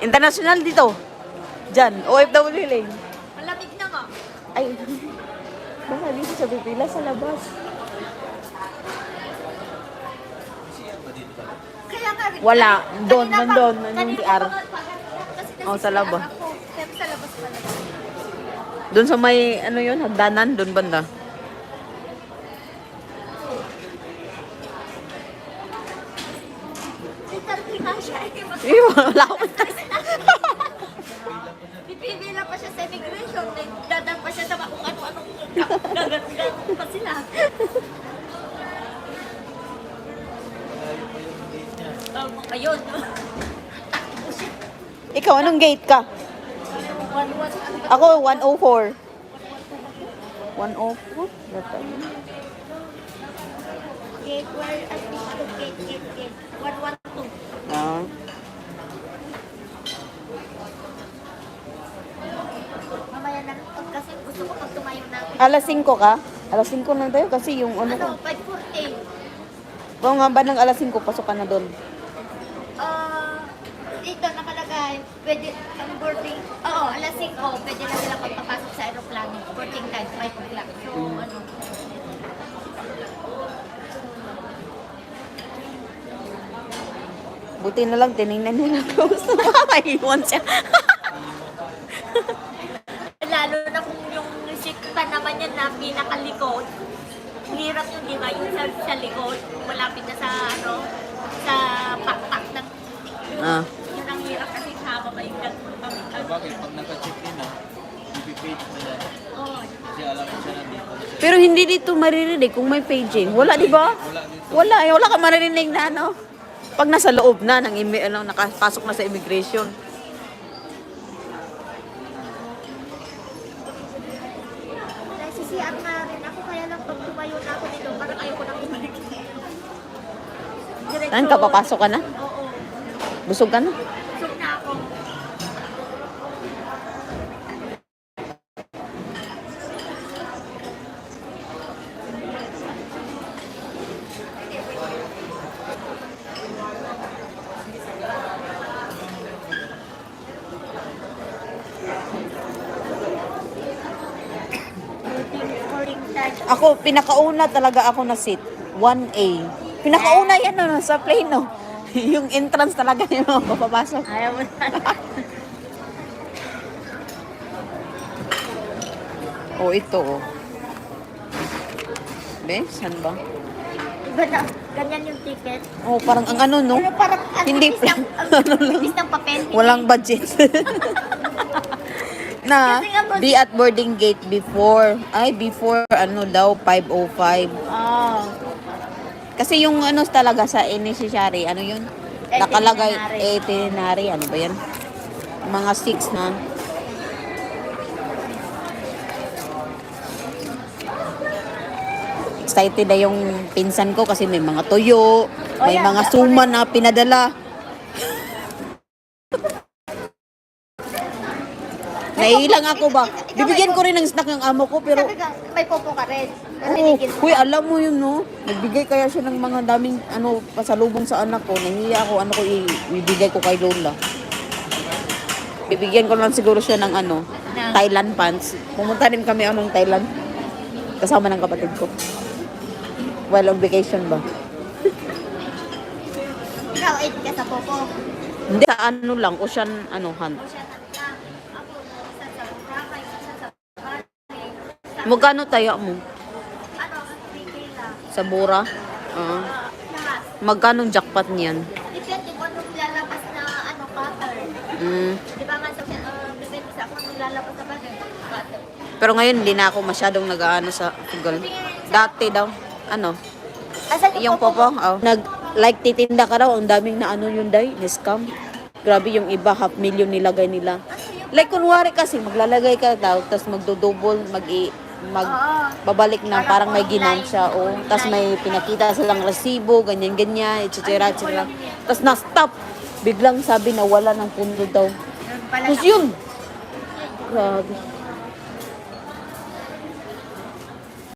International dito. Diyan, OFW lane. Malamig na nga. Ay, baka dito sa pipila sa labas. Kaya nga rin. Wala, doon, Kanina nandun, pa- nandun kanina TR. pa nga, kasi Oh, sa labas. ako, pero sa labas pala. Doon sa may, ano yun, hagdanan, doon banda. Interview nga siya. Wala ko. Pipila pa siya sa immigration. Dadang pa siya sa kung ano-anong gagat-gagat pa sila. Ayun. Takbo siya. Ikaw, anong gate ka? Ako, 104. 104? Gate, where, gate. 112. Ah. Mamaya na lang. Kasi gusto ko pag tumayo na. Alas 5 ka? Alas 5 lang tayo kasi yung ano ko. Ano, 5:40. Kung nga ba ng alas 5, pasok ka na doon. Dito nakalagay, pwede ang boarding, oo, alas 5, pwede na sila pagpapasok sa aeroplano. Boarding time, 5 o'clock. So, ano, Buti na lang, tinignan nila close. Maiwan siya. lalo na kung yung sikta naman yan na pinakalikod, hirap yung di ba, yung sa likod, malapit na sa, ano, sa pakpak ng, Ah. yun ang hirap kasi haba pa yung Bakit pag naka-check-in na, ipipage na yan. Oo. Kasi alam ko siya nandito na siya. Pero hindi dito maririnig kung may paging. Wala, di ba? Wala dito. Wala, eh. Wala ka maririnig na ano. Pag nasa loob na, ng ano, nakapasok na sa immigration. Nagsisiyan nga rin ako, kaya lang pag tumayo na ako dito, parang ayoko nang bumalik. Saan ka, papasok ka na? Oo. Busog ka na? Busog na ako. Boarding time. Ako, pinakauna talaga ako na seat. 1A. Pinakauna yan no, sa plane no. Yung entrance talaga yung papapasok. Ayaw mo na. Oh, ito oh. Be, saan ba? Iba na, ganyan yung ticket. Oh, parang ang ano no. Pero parang ang Hindi tipis ng, ano lang. tipis ng papel. Walang budget. Na Kasi nga, be at boarding gate before. Ay, before ano daw, 5:05. Oh. Kasi yung ano talaga sa initiatory, ano yun? Nakalagay itinerary. Ano ba yan? Mga 6 na. Excited na yung pinsan ko kasi may mga tuyo, may yeah. mga suman na pinadala. Naiilang ako ba? Bibigyan ko rin ng snack yung amo ko pero Sabi ka, may popo ka rin. Pero oo, binigyan mo. kuy, alam mo yun, no? Nagbigay kaya siya ng mga daming, ano, pasalubong sa anak ko. Nahiya ako, ano ko, ibigay ko kay Lola. Bibigyan ko lang siguro siya ng, ano, Na? Thailand pants. Pumunta rin kami, anong Thailand. Kasama ng kapatid ko. While on vacation ba? Ikaw, 8 ka sa popo. Hindi, sa ano lang, ocean, ano, hunt. Siya na ako, isa sa Boracay, isa sa Bali. Magkano tayo mo? Ano, 3K lang. Sa Bora? Lahat. Magkano jackpot niyan? Depende kung anong lalabas na ano, pattern. Mm. Di ba nga sa depende sa kung anong lalabas na pattern. Pero ngayon, hindi na ako masyadong nag-ano sa Google. Dati daw, ano, Asan yung popo, oh. Like titinda ka raw, ang daming na ano yun day, ni-scam. Grabe yung iba, 500,000 nilagay nila. Like kunwari kasi, maglalagay ka daw, tapos magdodouble, babalik na, parang may ginansya, oh. Tapos may pinakita silang resibo, ganyan-ganyan, etc. etc. Tapos na-stop. Biglang sabi na wala ng pundo daw. Yun pala Tapos yun. Grabe.